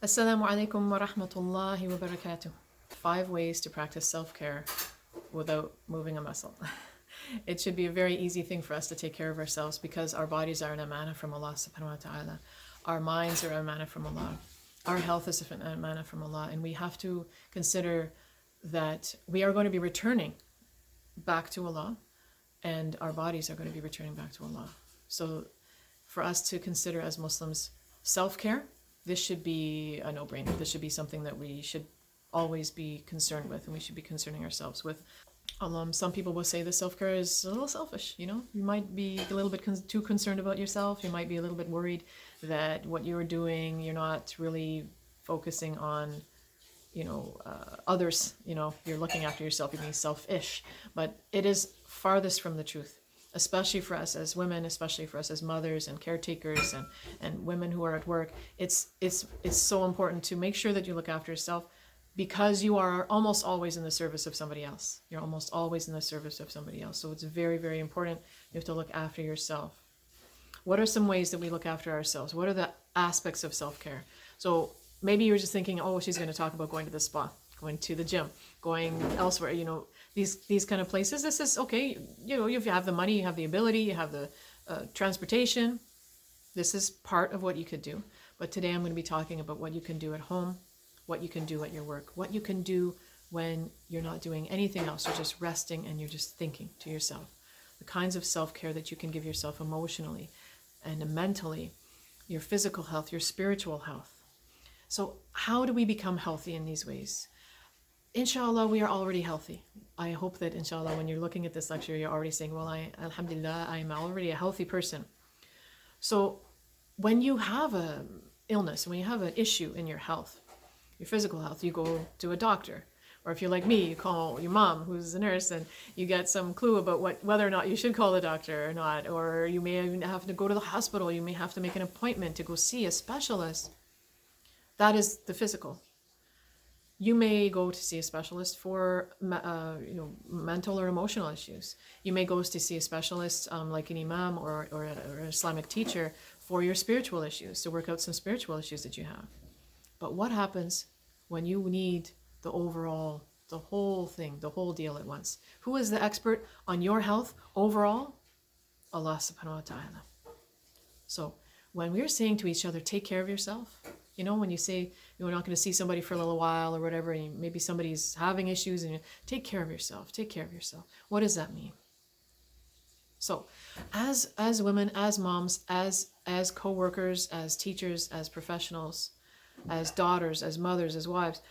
Assalamu alaikum wa rahmatullahi wa barakatuh. 5 ways to practice self-care without moving a muscle. It should be a very easy thing for us to take care of ourselves because our bodies are an amana from Allah subhanahu wa ta'ala. Our minds are an amana from Allah. Our health is an amana from Allah. And we have to consider that we are going to be returning back to Allah and our bodies are going to be returning back to Allah. So for us to consider as Muslims self-care, this should be a no-brainer. This should be something that we should always be concerned with and we should be concerning ourselves with. Some people will say that self-care is a little selfish, you know? You might be a little bit too concerned about yourself. You might be a little bit worried that what you're doing, you're not really focusing on, others, you're looking after yourself, you're being selfish. But it is farthest from the truth, especially for us as women, especially for us as mothers and caretakers and women who are at work. It's so important to make sure that you look after yourself because you are almost always in the service of somebody else. You're almost always in the service of somebody else. So it's very, very important. You have to look after yourself. What are some ways that we look after ourselves? What are the aspects of self-care? So maybe you're just thinking, oh, she's going to talk about going to the spa, going to the gym, going elsewhere, these kind of places. This is okay. If you have the money, you have the ability, you have the transportation. This is part of what you could do. But today I'm going to be talking about what you can do at home, what you can do at your work, what you can do when you're not doing anything else. You're just resting and you're just thinking to yourself. The kinds of self-care that you can give yourself emotionally and mentally, your physical health, your spiritual health. So how do we become healthy in these ways? Inshallah, we are already healthy. I hope that inshallah, when you're looking at this lecture, you're already saying, well, alhamdulillah, I'm already a healthy person. So when you have an illness, when you have an issue in your health, your physical health, you go to a doctor. Or if you're like me, you call your mom, who's a nurse, and you get some clue about whether or not you should call the doctor or not. Or you may even have to go to the hospital. You may have to make an appointment to go see a specialist. That is the physical. You may go to see a specialist for mental or emotional issues. You may go to see a specialist like an imam or an Islamic teacher for your spiritual issues, to work out some spiritual issues that you have. But what happens when you need the whole thing, the whole deal at once? Who is the expert on your health overall? Allah subhanahu wa ta'ala. So when we're saying to each other, take care of yourself, when you say you're not going to see somebody for a little while or whatever, and maybe somebody's having issues, and you take care of yourself, take care of yourself. What does that mean? So as women, as moms, as co-workers, as teachers, as professionals, as daughters, as mothers, as wives,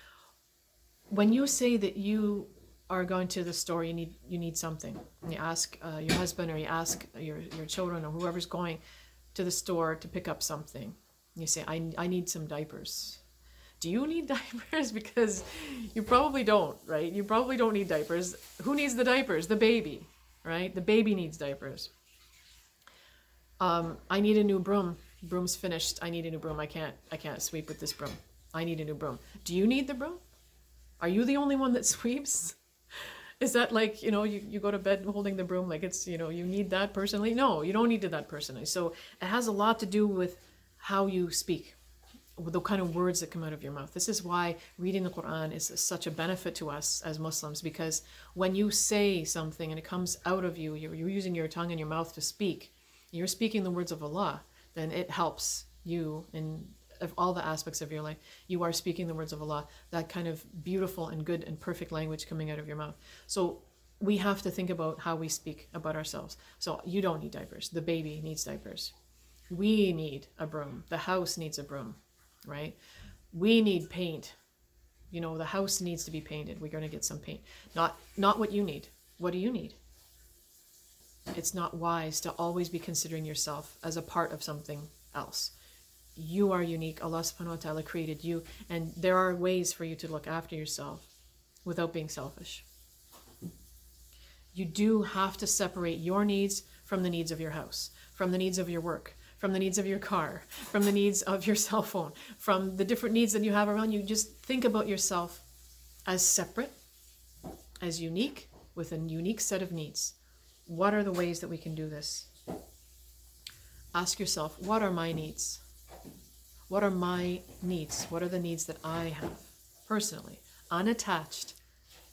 when you say that you are going to the store, you need something, and you ask your husband or you ask your children or whoever's going to the store to pick up something, you say, I need some diapers. Do you need diapers? Because you probably don't, right? You probably don't need diapers. Who needs the diapers? The baby, right? The baby needs diapers. I need a new broom. Broom's finished. I need a new broom. I can't sweep with this broom. I need a new broom. Do you need the broom? Are you the only one that sweeps? Is that like, you go to bed holding the broom like it's, you need that personally? No, you don't need that personally. So it has a lot to do with how you speak, with the kind of words that come out of your mouth. This is why reading the Quran is such a benefit to us as Muslims, because when you say something and it comes out of you, you're using your tongue and your mouth to speak, you're speaking the words of Allah, then it helps you in all the aspects of your life. You are speaking the words of Allah, that kind of beautiful and good and perfect language coming out of your mouth. So we have to think about how we speak about ourselves. So you don't need diapers. The baby needs diapers. We need a broom. The house needs a broom, right? We need paint. The house needs to be painted. We're going to get some paint. Not what you need. What do you need? It's not wise to always be considering yourself as a part of something else. You are unique. Allah subhanahu wa ta'ala created you, and there are ways for you to look after yourself without being selfish. You do have to separate your needs from the needs of your house, from the needs of your work, from the needs of your car, from the needs of your cell phone, from the different needs that you have around you. Just think about yourself as separate, as unique, with a unique set of needs. What are the ways that we can do this? Ask yourself, what are my needs? What are my needs? What are the needs that I have personally, unattached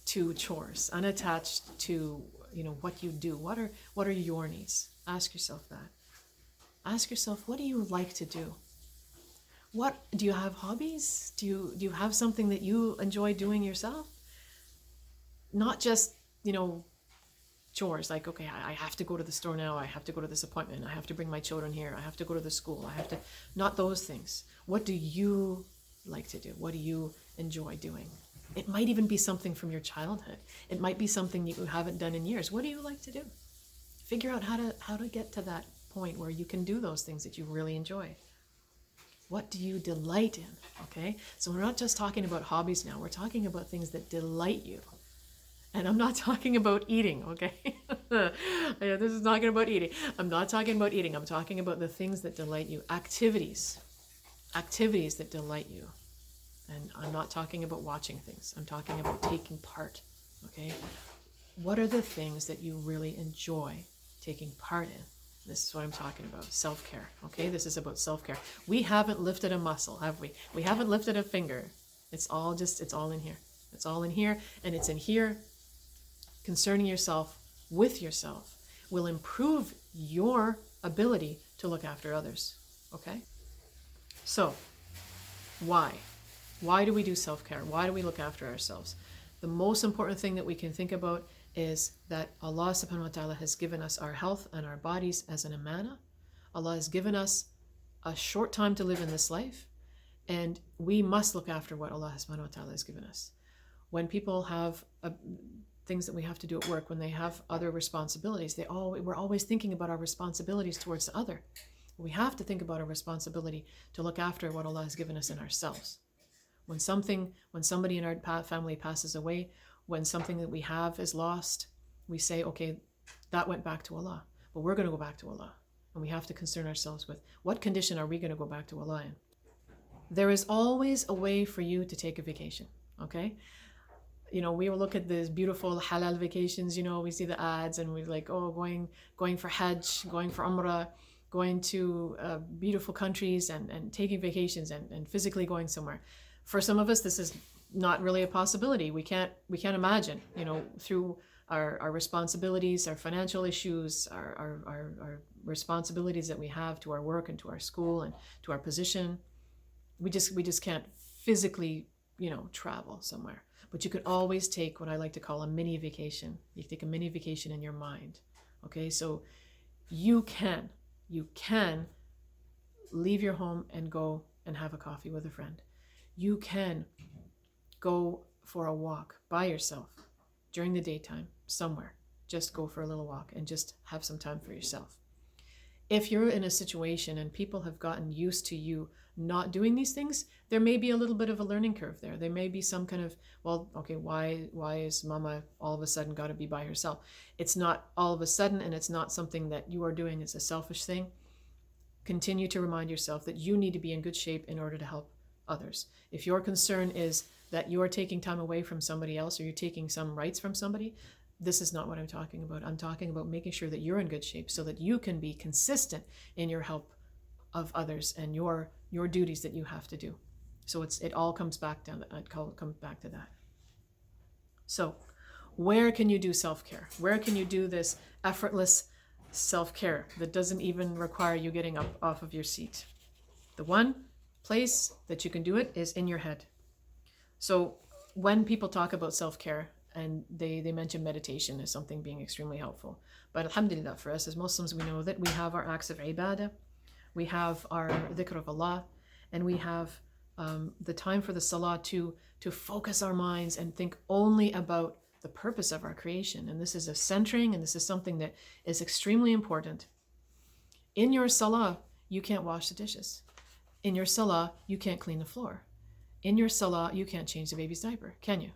to chores, unattached to, what you do? What are your needs? Ask yourself that. Ask yourself, what do you like to do? What do you have hobbies? Do you have something that you enjoy doing yourself? Not just, chores like, okay, I have to go to the store now, I have to go to this appointment, I have to bring my children here, I have to go to the school, not those things. What do you like to do? What do you enjoy doing? It might even be something from your childhood. It might be something you haven't done in years. What do you like to do? Figure out how to get to that point where you can do those things that you really enjoy. What do you delight in? Okay, so we're not just talking about hobbies now, we're talking about things that delight you. And I'm not talking about eating, okay? This is not about eating. I'm not talking about eating. I'm talking about the things that delight you. Activities that delight you. And I'm not talking about watching things. I'm talking about taking part, okay? What are the things that you really enjoy taking part in? This is what I'm talking about, self-care, okay? This is about self-care. We haven't lifted a muscle, have we? We haven't lifted a finger. It's all in here. It's all in here, and it's in here. Concerning yourself with yourself will improve your ability to look after others, okay? So, why? Why do we do self-care? Why do we look after ourselves? The most important thing that we can think about is that Allah subhanahu wa ta'ala has given us our health and our bodies as an amana. Allah has given us a short time to live in this life, and we must look after what Allah subhanahu wa ta'ala has given us. When people have things that we have to do at work, when they have other responsibilities, we're always thinking about our responsibilities towards the other. We have to think about our responsibility to look after what Allah has given us in ourselves. When somebody in our family passes away, when something that we have is lost, we say, okay, that went back to Allah, but we're going to go back to Allah. And we have to concern ourselves with what condition are we going to go back to Allah in? There is always a way for you to take a vacation, okay? We will look at these beautiful halal vacations, we see the ads and we're like, oh, going for Hajj, going for Umrah, going to beautiful countries and taking vacations and physically going somewhere. For some of us, this is not really a possibility. We can't imagine, through our responsibilities, our financial issues, our responsibilities that we have to our work and to our school and to our position. We just can't physically, travel somewhere. But you could always take what I like to call a mini vacation. You take a mini vacation in your mind. Okay, so you can leave your home and go and have a coffee with a friend. You can go for a walk by yourself during the daytime somewhere. Just go for a little walk and just have some time for yourself. If you're in a situation and people have gotten used to you not doing these things, there may be a little bit of a learning curve there. There may be some kind of, well, okay, why is mama all of a sudden got to be by herself? It's not all of a sudden, and it's not something that you are doing as a selfish thing. Continue to remind yourself that you need to be in good shape in order to help others. If your concern is that you are taking time away from somebody else or you're taking some rights from somebody, this is not what I'm talking about. I'm talking about making sure that you're in good shape so that you can be consistent in your help of others and your duties that you have to do. So it all comes back to that. So where can you do self-care? Where can you do this effortless self-care that doesn't even require you getting up off of your seat? The one place that you can do it is in your head. So when people talk about self-care, and they mention meditation as something being extremely helpful. But alhamdulillah, for us as Muslims, we know that we have our acts of ibadah, we have our dhikr of Allah, and we have the time for the salah to focus our minds and think only about the purpose of our creation. And this is a centering, and this is something that is extremely important. In your salah, you can't wash the dishes. In your salah, you can't clean the floor. In your salah, you can't change the baby's diaper, can you?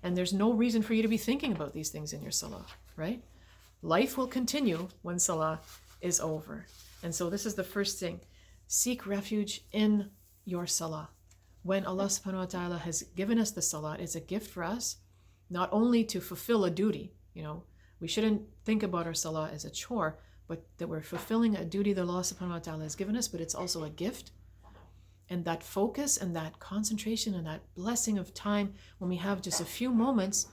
And there's no reason for you to be thinking about these things in your salah, right? Life will continue when salah is over. And so this is the first thing. Seek refuge in your salah. When Allah subhanahu wa ta'ala has given us the salah, it's a gift for us, not only to fulfill a duty. We shouldn't think about our salah as a chore, but that we're fulfilling a duty that Allah subhanahu wa ta'ala has given us, but it's also a gift. And that focus and that concentration and that blessing of time when we have just a few moments,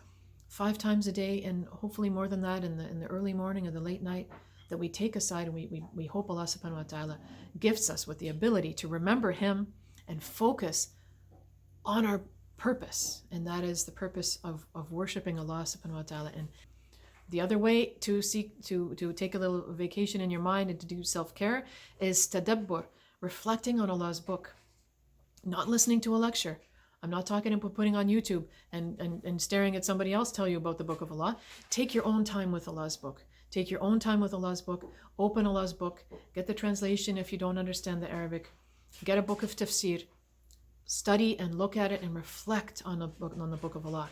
5 times a day, and hopefully more than that in the early morning or the late night, that we take aside, and we hope Allah subhanahu wa ta'ala gifts us with the ability to remember Him and focus on our purpose. And that is the purpose of worshiping Allah subhanahu wa ta'ala. And the other way to take a little vacation in your mind and to do self-care is tadabbur, reflecting on Allah's book. Not listening to a lecture. I'm not talking about putting on YouTube and staring at somebody else tell you about the book of Allah. Take your own time with Allah's book. Take your own time with Allah's book. Open Allah's book. Get the translation if you don't understand the Arabic. Get a book of tafsir. Study and look at it and reflect on the book of Allah.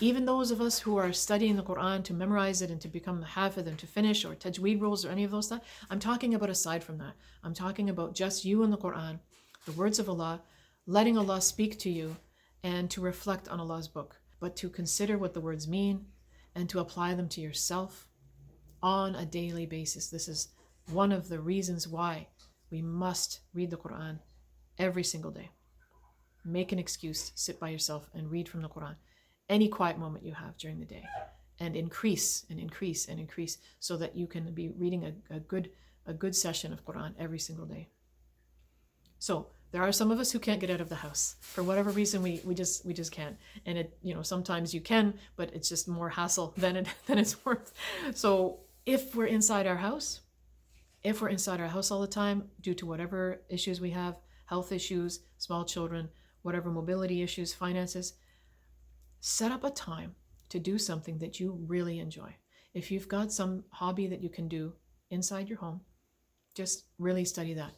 Even those of us who are studying the Quran to memorize it and to become Haveith and to finish, or tajweed rules or any of those stuff, I'm talking about aside from that. I'm talking about just you and the Quran, the words of Allah, letting Allah speak to you, and to reflect on Allah's book, but to consider what the words mean and to apply them to yourself on a daily basis. This is one of the reasons why we must read the Quran every single day. Make an excuse, sit by yourself and read from the Quran any quiet moment you have during the day, and increase and increase and increase, so that you can be reading a good session of Quran every single day. So there are some of us who can't get out of the house for whatever reason. We just can't, and it, sometimes you can, but it's just more hassle than it's worth. So if we're inside our house all the time due to whatever issues we have, health issues, small children, whatever mobility issues, finances, set up a time to do something that you really enjoy. If you've got some hobby that you can do inside your home, just really study that.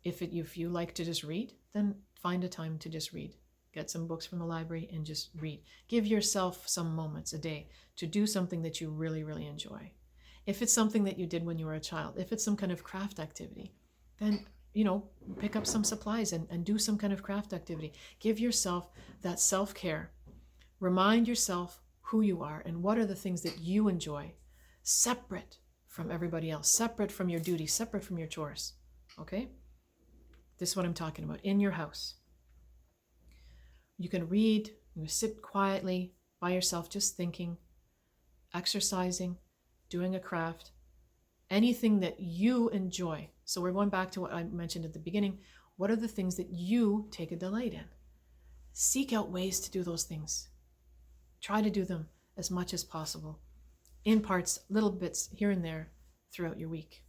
If you like to just read, then find a time to just read. Get some books from the library and just read. Give yourself some moments a day to do something that you really, really enjoy. If it's something that you did when you were a child, if it's some kind of craft activity, then pick up some supplies and do some kind of craft activity. Give yourself that self-care. Remind yourself who you are and what are the things that you enjoy, separate from everybody else, separate from your duties, separate from your chores. Okay? This is what I'm talking about. In your house, you can read, you sit quietly by yourself, just thinking, exercising, doing a craft, anything that you enjoy. So we're going back to what I mentioned at the beginning. What are the things that you take a delight in? Seek out ways to do those things. Try to do them as much as possible, in parts, little bits here and there throughout your week.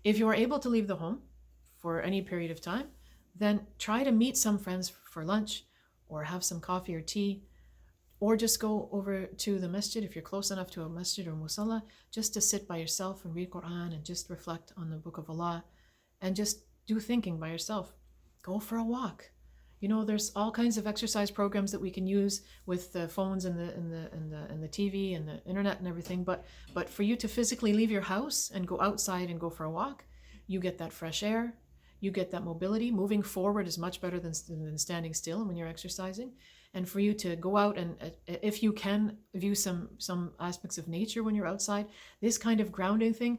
If you are able to leave the home for any period of time, then try to meet some friends for lunch, or have some coffee or tea, or just go over to the masjid if you're close enough to a masjid or musalla, just to sit by yourself and read Quran and just reflect on the book of Allah and just do thinking by yourself. Go for a walk. There's all kinds of exercise programs that we can use with the phones and the TV and the internet and everything. But for you to physically leave your house and go outside and go for a walk, you get that fresh air, you get that mobility. Moving forward is much better than standing still when you're exercising. And for you to go out and, if you can, view some aspects of nature when you're outside, this kind of grounding thing,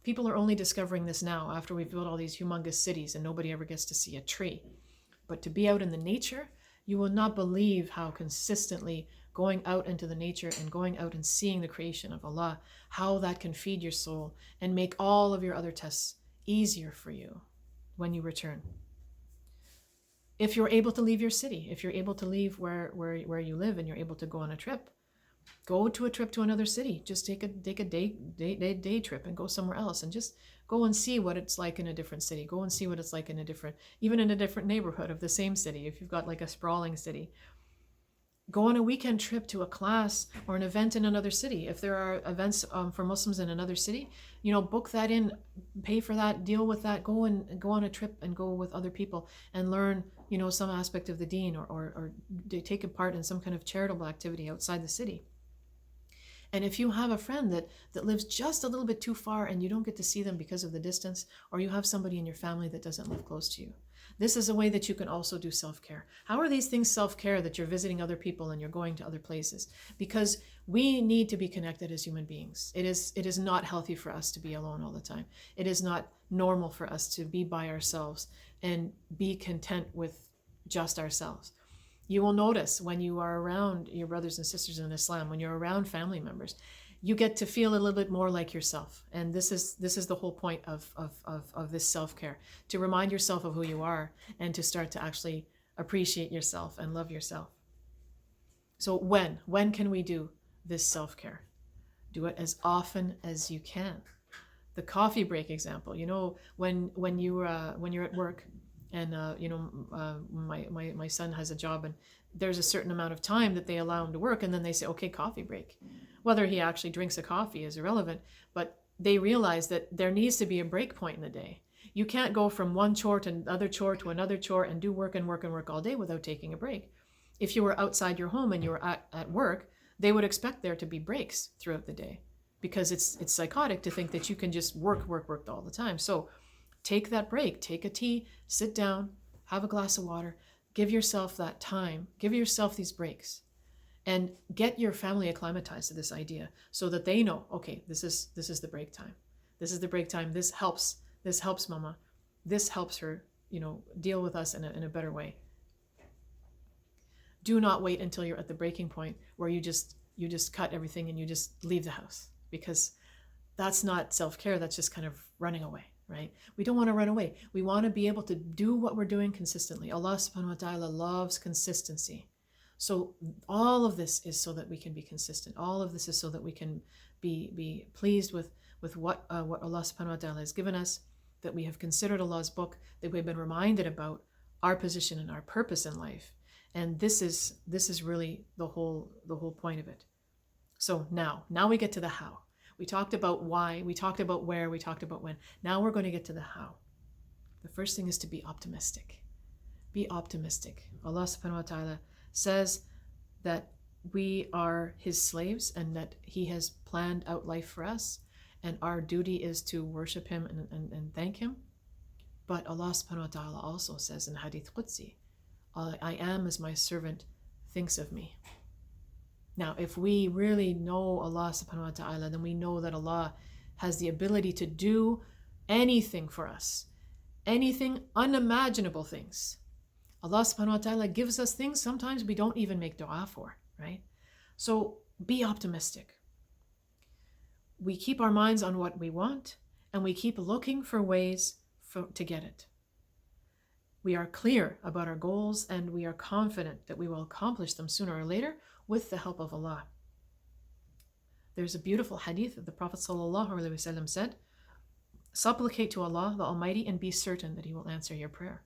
people are only discovering this now after we've built all these humongous cities and nobody ever gets to see a tree. But to be out in the nature, you will not believe how consistently going out into the nature and going out and seeing the creation of Allah, how that can feed your soul and make all of your other tests easier for you when you return. If you're able to leave your city, if you're able to leave where you live and you're able to go on a trip, go to a trip to another city. Just take a day trip and go somewhere else and just go and see what it's like in a different city. Go and see what it's like even in a different neighborhood of the same city. If you've got like a sprawling city, go on a weekend trip to a class or an event in another city. If there are events for Muslims in another city, book that in, pay for that, deal with that, go on a trip and go with other people and learn, some aspect of the deen or take a part in some kind of charitable activity outside the city. And if you have a friend that lives just a little bit too far and you don't get to see them because of the distance, or you have somebody in your family that doesn't live close to you, this is a way that you can also do self-care. How are these things self-care that you're visiting other people and you're going to other places? Because we need to be connected as human beings. It is not healthy for us to be alone all the time. It is not normal for us to be by ourselves, and be content with just ourselves. You will notice when you are around your brothers and sisters in Islam, when you're around family members, you get to feel a little bit more like yourself. And this is the whole point of this self-care, to remind yourself of who you are and to start to actually appreciate yourself and love yourself. So when can we do this self-care? Do it as often as you can. The coffee break example, when you're at work, and my son has a job, and there's a certain amount of time that they allow him to work, and then they say, okay, coffee break. Whether he actually drinks a coffee is irrelevant, but they realize that there needs to be a break point in the day. You can't go from one chore to another chore to another chore and do work and work and work all day without taking a break. If you were outside your home and you were at work, they would expect there to be breaks throughout the day, because it's psychotic to think that you can just work all the time. So take that break, take a tea, sit down, have a glass of water, give yourself that time, give yourself these breaks, and get your family acclimatized to this idea so that they know, okay, this is the break time. This is the break time. This helps mama. This helps her, deal with us in a better way. Do not wait until you're at the breaking point where you just cut everything and you just leave the house, because that's not self-care. That's just kind of running away, right? We don't want to run away. We want to be able to do what we're doing consistently. Allah subhanahu wa ta'ala loves consistency. So all of this is so that we can be consistent. All of this is so that we can be pleased with what Allah subhanahu wa ta'ala has given us, that we have considered Allah's book, that we've been reminded about our position and our purpose in life. And this is really the whole point of it. So now we get to the how. We talked about why, we talked about where, we talked about when. Now we're going to get to the how. The first thing is to be optimistic. Be optimistic. Allah subhanahu wa ta'ala says that we are his slaves and that he has planned out life for us, and our duty is to worship him and thank him. But Allah subhanahu wa ta'ala also says in Hadith Qudsi, I am as my servant thinks of me. Now, if we really know Allah subhanahu wa ta'ala, then we know that Allah has the ability to do anything for us, anything, unimaginable things. Allah subhanahu wa ta'ala gives us things sometimes we don't even make dua for, right? So be optimistic. We keep our minds on what we want, and we keep looking for ways to get it. We are clear about our goals, and we are confident that we will accomplish them sooner or later with the help of Allah. There's a beautiful hadith of the Prophet ﷺ said, supplicate to Allah the Almighty and be certain that he will answer your prayer.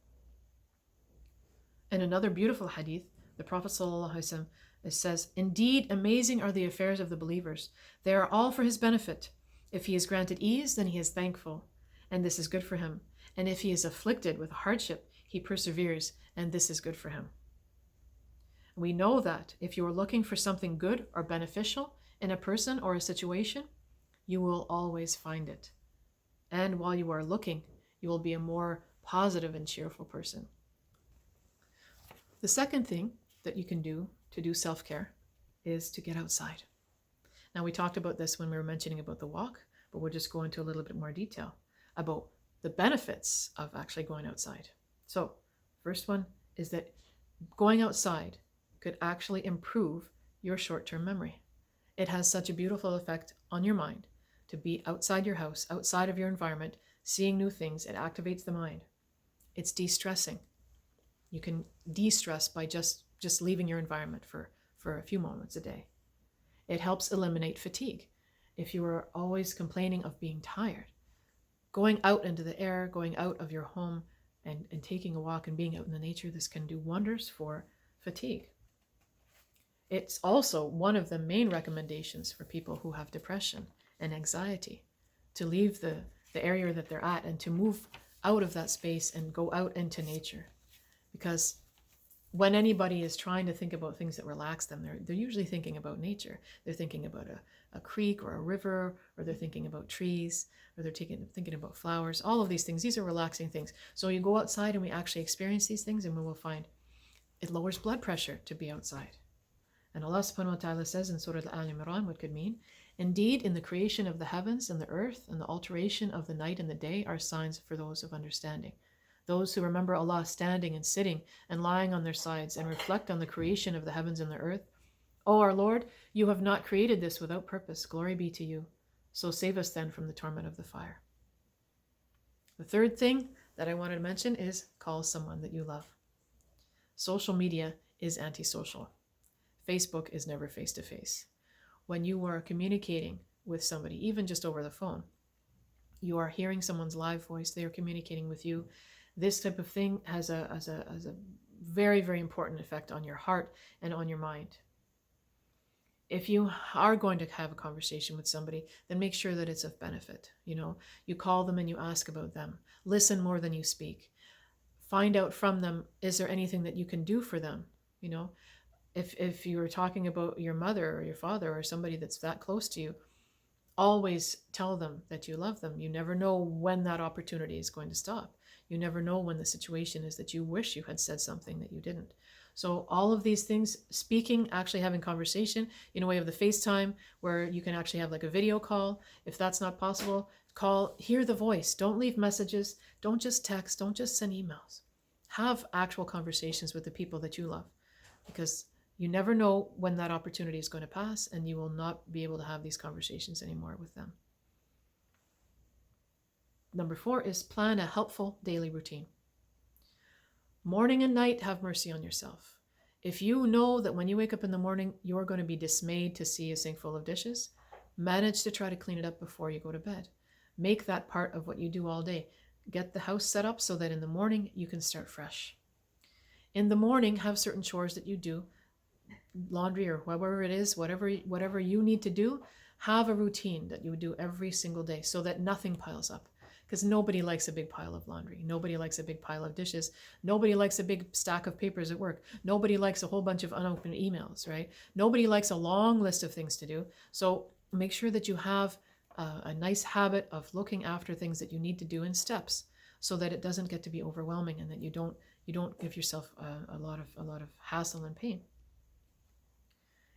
In another beautiful hadith, the Prophet ﷺ says, indeed, amazing are the affairs of the believers. They are all for his benefit. If he is granted ease, then he is thankful, and this is good for him. And if he is afflicted with hardship, he perseveres, and this is good for him. We know that if you are looking for something good or beneficial in a person or a situation, you will always find it. And while you are looking, you will be a more positive and cheerful person. The second thing that you can do to do self-care is to get outside. Now, we talked about this when we were mentioning about the walk, but we'll just go into a little bit more detail about the benefits of actually going outside. So, first one is that going outside could actually improve your short-term memory. It has such a beautiful effect on your mind to be outside your house, outside of your environment, seeing new things. It activates the mind. It's de-stressing. You can de-stress by just leaving your environment for a few moments a day. It helps eliminate fatigue. If you are always complaining of being tired, going out into the air, going out of your home and taking a walk and being out in the nature, this can do wonders for fatigue. It's also one of the main recommendations for people who have depression and anxiety, to leave the area that they're at and to move out of that space and go out into nature. Because when anybody is trying to think about things that relax them, they're usually thinking about nature. They're thinking about a creek or a river, or they're thinking about trees, or they're thinking about flowers. All of these things, these are relaxing things. So you go outside and we actually experience these things, and we will find it lowers blood pressure to be outside. And Allah subhanahu wa ta'ala says in Surah Al-Imran what could mean, indeed, in the creation of the heavens and the earth and the alteration of the night and the day are signs for those of understanding. Those who remember Allah standing and sitting and lying on their sides and reflect on the creation of the heavens and the earth. O our Lord, you have not created this without purpose. Glory be to you. So save us then from the torment of the fire. The third thing that I wanted to mention is call someone that you love. Social media is antisocial. Facebook is never face-to-face. When you are communicating with somebody, even just over the phone, you are hearing someone's live voice, they are communicating with you. This type of thing has a very, very important effect on your heart and on your mind. If you are going to have a conversation with somebody, then make sure that it's of benefit. You call them and you ask about them. Listen more than you speak. Find out from them, is there anything that you can do for them? If you were talking about your mother or your father or somebody that's that close to you, always tell them that you love them. You never know when that opportunity is going to stop. You never know when the situation is that you wish you had said something that you didn't. So all of these things, speaking, actually having conversation in a way of the FaceTime where you can actually have like a video call. If that's not possible, call, hear the voice. Don't leave messages. Don't just text. Don't just send emails. Have actual conversations with the people that you love, because you never know when that opportunity is going to pass and you will not be able to have these conversations anymore with them. Number 4 is plan a helpful daily routine. Morning and night, have mercy on yourself. If you know that when you wake up in the morning, you're going to be dismayed to see a sink full of dishes, manage to try to clean it up before you go to bed. Make that part of what you do all day. Get the house set up so that in the morning you can start fresh. In the morning, have certain chores that you do, laundry or whatever it is, whatever you need to do, have a routine that you do every single day so that nothing piles up. Because nobody likes a big pile of laundry. Nobody likes a big pile of dishes. Nobody likes a big stack of papers at work. Nobody likes a whole bunch of unopened emails, right? Nobody likes a long list of things to do. So make sure that you have a nice habit of looking after things that you need to do in steps so that it doesn't get to be overwhelming and that you don't give yourself a lot of hassle and pain.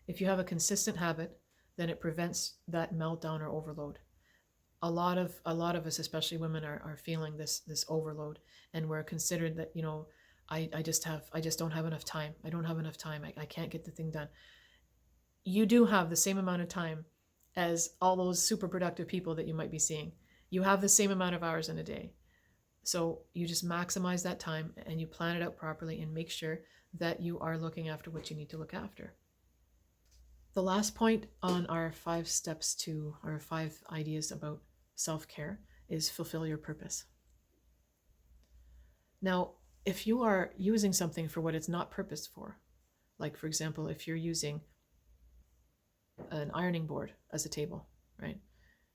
If you have a consistent habit, then it prevents that meltdown or overload. A lot of us, especially women, are feeling this overload, and we're considered that, I just don't have enough time. I don't have enough time. I can't get the thing done. You do have the same amount of time as all those super productive people that you might be seeing. You have the same amount of hours in a day. So you just maximize that time and you plan it out properly and make sure that you are looking after what you need to look after. The last point on our 5 steps to our 5 ideas about self-care is fulfill your purpose. Now, if you are using something for what it's not purposed for, like for example, if you're using an ironing board as a table, right?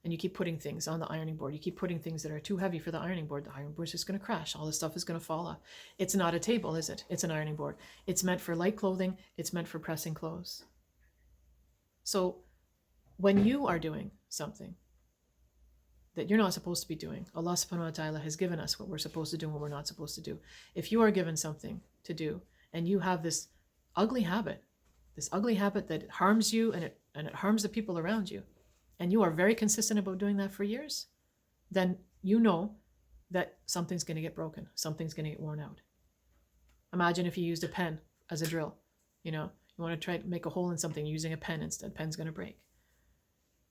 And you keep putting things on the ironing board, you keep putting things that are too heavy for the ironing board is just going to crash. All this stuff is going to fall off. It's not a table, is it? It's an ironing board. It's meant for light clothing. It's meant for pressing clothes. So when you are doing something that you're not supposed to be doing, Allah subhanahu wa ta'ala has given us what we're supposed to do and what we're not supposed to do. If you are given something to do and you have this ugly habit that harms you and it harms the people around you, and you are very consistent about doing that for years, then you know that something's going to get broken, something's going to get worn out. Imagine if you used a pen as a drill. You want to try to make a hole in something using a pen instead, pen's going to break.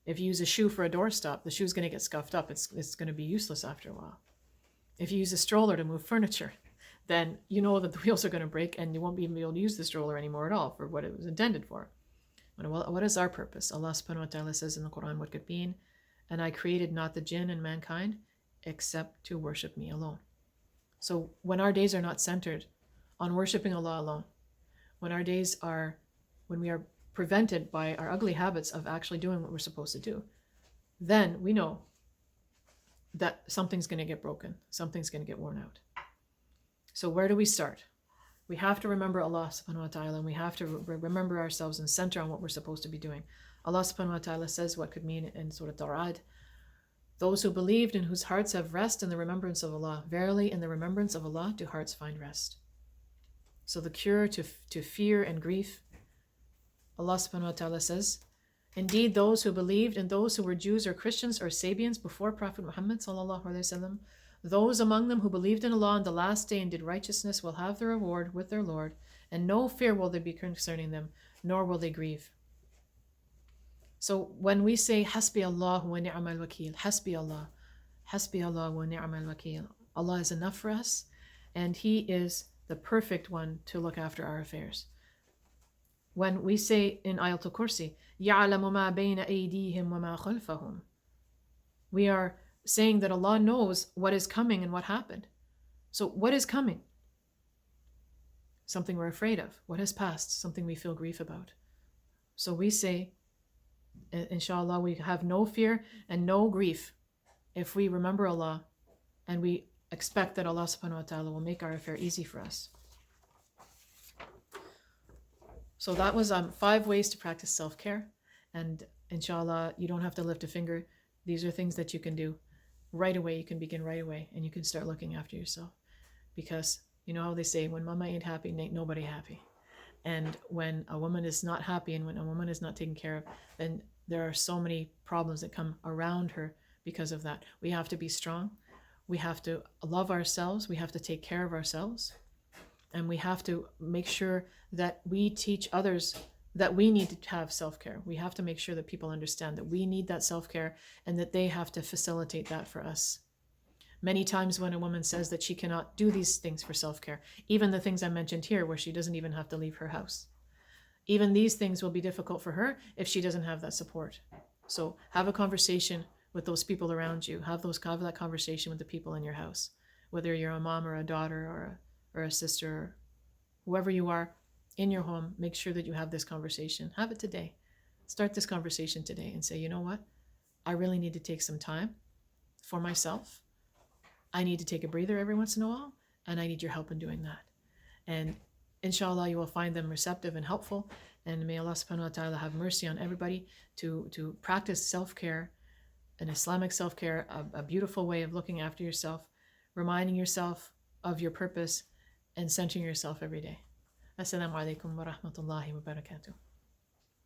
If you use a shoe for a doorstop, the shoe's going to get scuffed up. It's going to be useless after a while. If you use a stroller to move furniture, then you know that the wheels are going to break and you won't be able to use the stroller anymore at all for what it was intended for. What is our purpose? Allah subhanahu wa ta'ala says in the Quran, what could be, and I created not the jinn and mankind except to worship me alone. So when our days are not centered on worshiping Allah alone, when we are prevented by our ugly habits of actually doing what we're supposed to do, then we know that something's going to get broken, something's going to get worn out. So where do we start? We have to remember Allah subhanahu wa ta'ala, and we have to remember ourselves and center on what we're supposed to be doing. Allah subhanahu wa ta'ala says what could mean in Surah Al-Ra'd, those who believed and whose hearts have rest in the remembrance of Allah, verily in the remembrance of Allah do hearts find rest. So the cure to fear and grief, Allah subhanahu wa ta'ala says, indeed those who believed and those who were Jews or Christians or Sabians before Prophet Muhammad sallallahu alaihi wasallam, Those among them who believed in Allah on the last day and did righteousness will have their reward with their Lord, and no fear will there be concerning them, nor will they grieve. So when we say Hasbi Allah wa ni'mal wakil, Hasbi Allah wa ni'mal wakil, Allah is enough for us, and He is the perfect one to look after our affairs. When we say in Ayatul Kursi, يَعْلَمُ مَا بَيْنَ أَيْدِيهِمْ وَمَا خَلْفَهُم, we are saying that Allah knows what is coming and what happened. So what is coming? Something we're afraid of. What has passed? Something we feel grief about. So we say, inshallah, we have no fear and no grief if we remember Allah and we expect that Allah subhanahu wa ta'ala will make our affair easy for us. So that was 5 ways to practice self-care. And inshallah, you don't have to lift a finger. These are things that you can do right away. You can begin right away and you can start looking after yourself. Because you know how they say, when mama ain't happy, ain't nobody happy. And when a woman is not happy and when a woman is not taken care of, then there are so many problems that come around her because of that. We have to be strong. We have to love ourselves. We have to take care of ourselves. And we have to make sure that we teach others that we need to have self-care. We have to make sure that people understand that we need that self-care and that they have to facilitate that for us. Many times when a woman says that she cannot do these things for self-care, even the things I mentioned here where she doesn't even have to leave her house, even these things will be difficult for her if she doesn't have that support. So have a conversation with those people around you. Have that conversation with the people in your house, whether you're a mom or a daughter or a sister, or whoever you are in your home. Make sure that you have this conversation. Have it today. Start this conversation today and say, you know what? I really need to take some time for myself. I need to take a breather every once in a while, and I need your help in doing that. And inshallah, you will find them receptive and helpful. And may Allah subhanahu wa ta'ala have mercy on everybody to practice self-care, an Islamic self-care, a beautiful way of looking after yourself, reminding yourself of your purpose, and centering yourself every day. Assalamu alaikum wa rahmatullahi wa barakatuh.